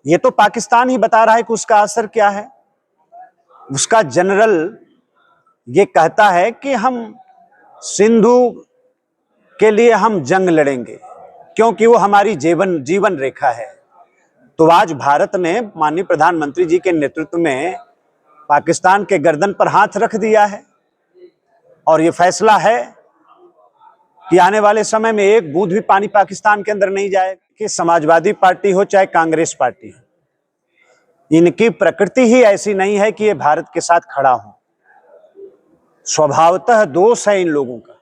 ये तो पाकिस्तान ही बता रहा है कि उसका असर क्या है। उसका जनरल ये कहता है कि हम सिंधु के लिए हम जंग लड़ेंगे क्योंकि वो हमारी जीवन रेखा है। तो आज भारत ने माननीय प्रधानमंत्री जी के नेतृत्व में पाकिस्तान के गर्दन पर हाथ रख दिया है और ये फैसला है कि आने वाले समय में एक बूंद भी पानी पाकिस्तान के अंदर नहीं जाएगा। कि समाजवादी पार्टी हो चाहे कांग्रेस पार्टी हो, इनकी प्रकृति ही ऐसी नहीं है कि ये भारत के साथ खड़ा हो। स्वभावतः दोष है इन लोगों का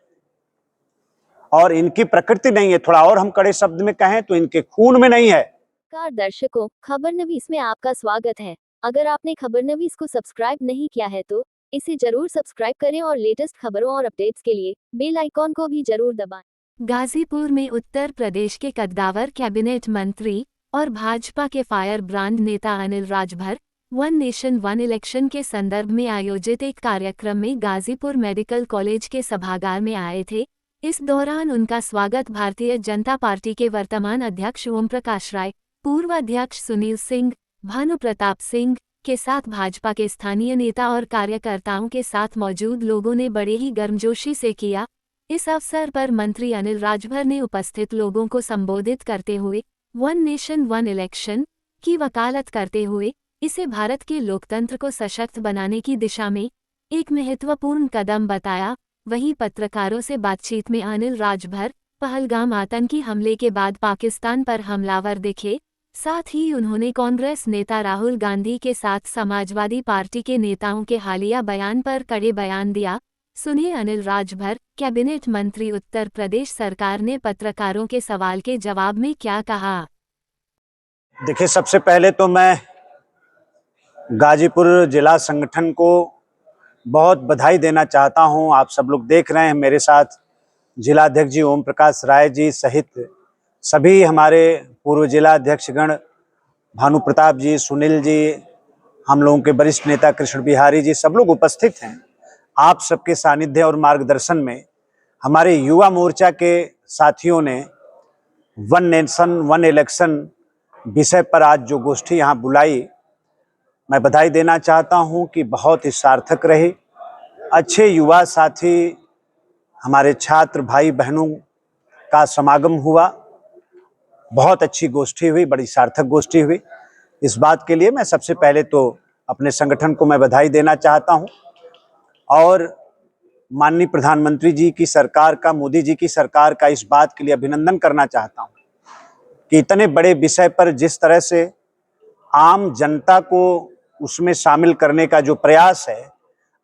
और इनकी प्रकृति नहीं है। थोड़ा और हम कड़े शब्द में कहें तो इनके खून में नहीं है। नमस्कार दर्शकों, खबरनवीस में आपका स्वागत है। अगर आपने खबरनवीस को सब्सक्राइब नहीं किया है तो इसे जरूर सब्सक्राइब करें और लेटेस्ट खबरों और अपडेट्स के लिए बेल आइकॉन को भी जरूर दबाएं। गाजीपुर में उत्तर प्रदेश के कद्दावर कैबिनेट मंत्री और भाजपा के फायर ब्रांड नेता Anil Rajbhar one nation one election के संदर्भ में आयोजित एक कार्यक्रम में गाजीपुर मेडिकल कॉलेज के सभागार में आए थे। इस दौरान उनका स्वागत भारतीय जनता पार्टी के वर्तमान अध्यक्ष ओम प्रकाश राय, पूर्व अध्यक्ष सुनील सिंह, भानु प्रताप सिंह के साथ भाजपा के स्थानीय नेता और कार्यकर्ताओं के साथ मौजूद लोगों ने बड़े ही गर्मजोशी से किया। इस अवसर पर मंत्री अनिल राजभर ने उपस्थित लोगों को संबोधित करते हुए वन नेशन वन इलेक्शन की वकालत करते हुए इसे भारत के लोकतंत्र को सशक्त बनाने की दिशा में एक महत्वपूर्ण कदम बताया। वहीं पत्रकारों से बातचीत में अनिल राजभर पहलगाम आतंकी हमले के बाद पाकिस्तान पर हमलावर दिखे। साथ ही उन्होंने कांग्रेस नेता राहुल गांधी के साथ समाजवादी पार्टी के नेताओं के हालिया बयान पर कड़े बयान दिया। सुनिए अनिल राजभर, कैबिनेट मंत्री उत्तर प्रदेश सरकार ने पत्रकारों के सवाल के जवाब में क्या कहा। देखिए, सबसे पहले तो मैं गाजीपुर जिला संगठन को बहुत बधाई देना चाहता हूं। आप सब लोग देख रहे हैं, मेरे साथ जिला अध्यक्ष जी ओम प्रकाश राय जी सहित सभी हमारे पूर्व जिला अध्यक्षगण भानु प्रताप जी, सुनील जी, हम लोगों के वरिष्ठ नेता कृष्ण बिहारी जी, सब लोग उपस्थित हैं। आप सबके सानिध्य और मार्गदर्शन में हमारे युवा मोर्चा के साथियों ने वन नेशन वन इलेक्शन विषय पर आज जो गोष्ठी यहाँ बुलाई, मैं बधाई देना चाहता हूँ कि बहुत ही सार्थक रही। अच्छे युवा साथी, हमारे छात्र भाई बहनों का समागम हुआ, बहुत अच्छी गोष्ठी हुई, बड़ी सार्थक गोष्ठी हुई। इस बात के लिए मैं सबसे पहले तो अपने संगठन को मैं बधाई देना चाहता हूँ और माननीय प्रधानमंत्री जी की सरकार का, मोदी जी की सरकार का इस बात के लिए अभिनंदन करना चाहता हूँ कि इतने बड़े विषय पर जिस तरह से आम जनता को उसमें शामिल करने का जो प्रयास है,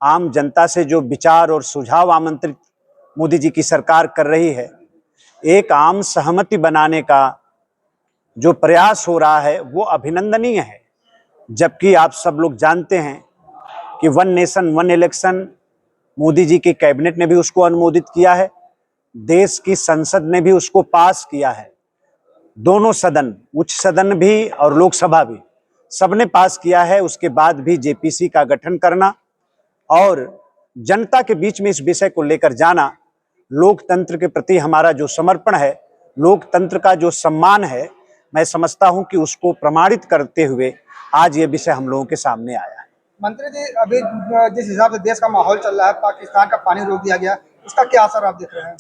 आम जनता से जो विचार और सुझाव आमंत्रित मोदी जी की सरकार कर रही है, एक आम सहमति बनाने का जो प्रयास हो रहा है वो अभिनंदनीय है। जबकि आप सब लोग जानते हैं कि one nation one election Modi ji के कैबिनेट ने भी उसको अनुमोदित किया है, देश की संसद ने भी उसको पास किया है। दोनों सदन, उच्च सदन भी और लोकसभा भी, सबने पास किया है। उसके बाद भी जेपीसी का गठन करना और जनता के बीच में इस विषय को लेकर जाना, लोकतंत्र के प्रति हमारा जो समर्पण है, लोकतंत्र का जो सम्मान है, मैं समझता हूं कि उसको प्रमाणित करते हुए आज ये विषय हम लोगों के सामने आया है। मंत्री जी, अभी जिस हिसाब से देश का माहौल चल रहा है, पाकिस्तान का पानी रोक दिया गया, उसका क्या असर आप देख रहे हैं?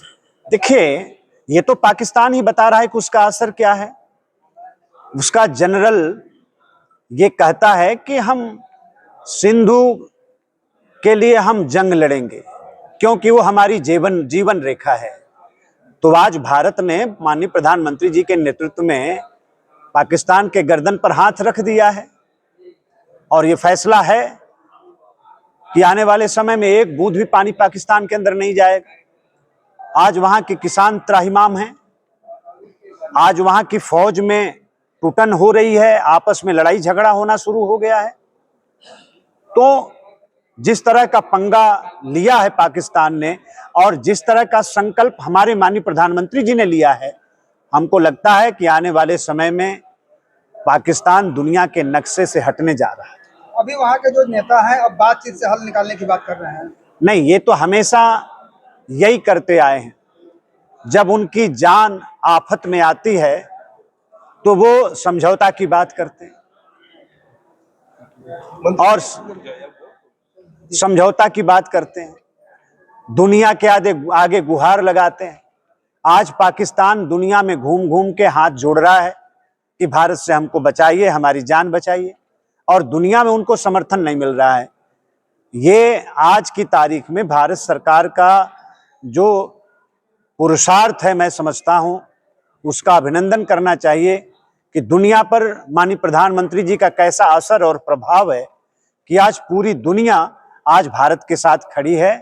देखिए, ये तो पाकिस्तान ही बता रहा है कि उसका असर क्या है। उसका जनरल ये कहता है कि हम सिंधु के लिए हम जंग लड़ेंगे क्योंकि वो हमारी जीवन रेखा है। तो आज भारत ने माननीय प्रधानमंत्री जी के नेतृत्व में पाकिस्तान के गर्दन पर हाथ रख दिया है और ये फैसला है कि आने वाले समय में एक बूंद भी पानी पाकिस्तान के अंदर नहीं जाएगा। आज वहां के किसान त्राहिमाम हैं, आज वहां की फौज में टूटन हो रही है, आपस में लड़ाई झगड़ा होना शुरू हो गया है। तो जिस तरह का पंगा लिया है पाकिस्तान ने और जिस तरह का संकल्प हमारे माननीय प्रधानमंत्री जी ने लिया है, हमको लगता है कि आने वाले समय में पाकिस्तान दुनिया के नक्शे से हटने जा रहा है। अभी वहाँ के जो नेता हैं अब बातचीत से हल निकालने की बात कर रहे हैं। नहीं, ये तो हमेशा यही करते आए हैं। जब उनकी जान आफत में आती है तो वो समझौता की बात करते हैं। और समझौता की बात करते हैं, दुनिया के आगे आगे गुहार लगाते हैं। आज पाकिस्तान दुनिया में घूम घूम के हाथ जोड़ रहा है कि भारत से हमको बचाइए, हमारी जान बचाइए, और दुनिया में उनको समर्थन नहीं मिल रहा है। ये आज की तारीख में भारत सरकार का जो पुरुषार्थ है, मैं समझता हूं उसका अभिनंदन करना चाहिए कि दुनिया पर माननीय प्रधानमंत्री जी का कैसा असर और प्रभाव है कि आज पूरी दुनिया आज भारत के साथ खड़ी है,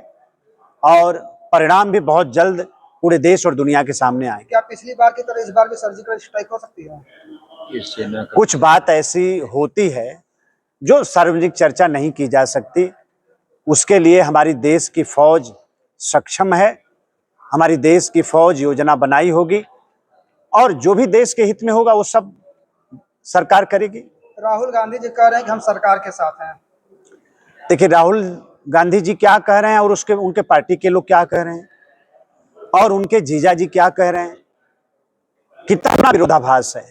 और परिणाम भी बहुत जल्द पूरे देश और दुनिया के सामने आए। क्या पिछली बार की तरह इस बार भी सर्जिकल स्ट्राइक हो सकती है? कुछ बात ऐसी होती है जो सार्वजनिक चर्चा नहीं की जा सकती। उसके लिए हमारी देश की फौज सक्षम है, हमारी देश की फौज योजना बनाई होगी, और जो भी देश के हित में होगा वो सब सरकार करेगी। राहुल गांधी जी कह रहे हैं कि हम सरकार के साथ हैं। देखिए, राहुल गांधी जी क्या कह रहे हैं और उनके पार्टी के लोग क्या कह रहे हैं, और उनके जीजा जी क्या कह रहे हैं, कितना बड़ा विरोधाभास है।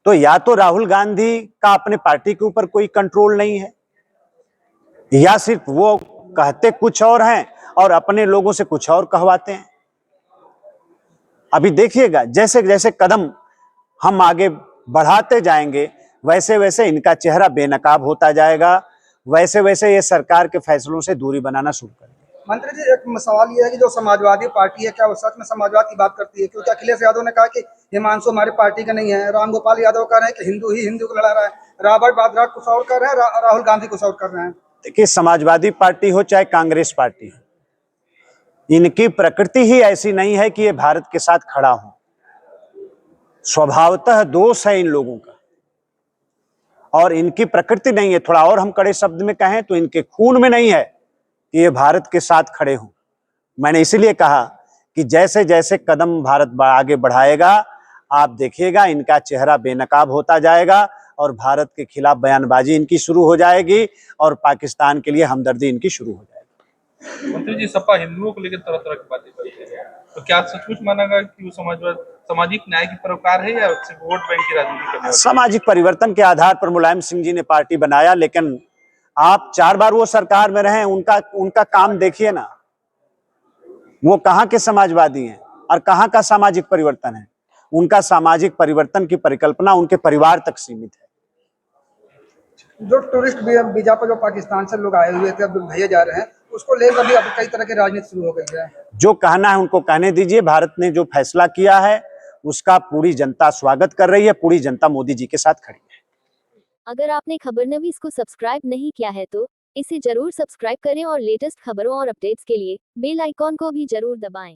तो या तो राहुल गांधी का अपने पार्टी के ऊपर कोई कंट्रोल नहीं है, या सिर्फ वो कहते कुछ और हैं और अपने लोगों से कुछ और कहवाते हैं। अभी देखिएगा, जैसे जैसे कदम हम आगे बढ़ाते जाएंगे, वैसे वैसे इनका चेहरा बेनकाब होता जाएगा, वैसे वैसे ये सरकार के फैसलों से दूरी बनाना शुरू करेंगे। मंत्री जी, एक सवाल ये है कि जो समाजवादी पार्टी है, क्या वो सच में समाजवाद की बात करती है? क्योंकि अखिलेश यादव ने कहा कि हिमांशु हमारी पार्टी का नहीं है, राम गोपाल यादव कह रहे हैं कि हिंदू ही हिंदू को लड़ा रहा है, रॉबर्ट वाड्रा कुछ और कर रहे हैं, राहुल गांधी कुछ और कर रहे हैं। देखिए, समाजवादी पार्टी हो चाहे कांग्रेस पार्टी हो, इनकी प्रकृति ही ऐसी नहीं है कि ये भारत के साथ खड़ा हो। स्वभावतः दोष है इन लोगों का, और इनकी प्रकृति नहीं है। थोड़ा और हम कड़े शब्द में कहें तो इनके खून में नहीं है कि ये भारत के साथ खड़े हों। मैंने इसीलिए कहा कि जैसे जैसे कदम भारत आगे बढ़ाएगा, आप देखिएगा इनका चेहरा बेनकाब होता जाएगा, और भारत के खिलाफ बयानबाजी इनकी शुरू हो जाएगी, और पाकिस्तान के लिए हमदर्दी इनकी शुरू हो जाएगी। मंत्री जी, सपा हिंदुओं को लेकर तरह तरह की बातें करती है, तो क्या सचमुच मानेगा कि वो सामाजिक न्याय की पैरोकार है या सिर्फ वोट बैंक की राजनीति करने वाली? सामाजिक परिवर्तन के आधार पर मुलायम सिंह जी ने पार्टी बनाया, लेकिन आप 4 बार वो सरकार में रहे, उनका काम देखिए ना, वो कहाँ के समाजवादी हैं और कहाँ का सामाजिक परिवर्तन है। उनका सामाजिक परिवर्तन की परिकल्पना उनके परिवार तक सीमित है। जो टूरिस्ट वीजा पर जो पाकिस्तान से लोग आए हुए थे, अब भेजे जा रहे हैं, उसको लेकर भी अब कई तरह की राजनीति शुरू हो गई है। जो कहना है उनको कहने दीजिए। भारत ने जो फैसला किया है उसका पूरी जनता स्वागत कर रही है, पूरी जनता मोदी जी के साथ खड़ी है। अगर आपने खबरनवीस को सब्सक्राइब नहीं किया है तो इसे जरूर सब्सक्राइब करें और लेटेस्ट खबरों और अपडेट्स के लिए बेल आइकॉन को भी जरूर दबाएं।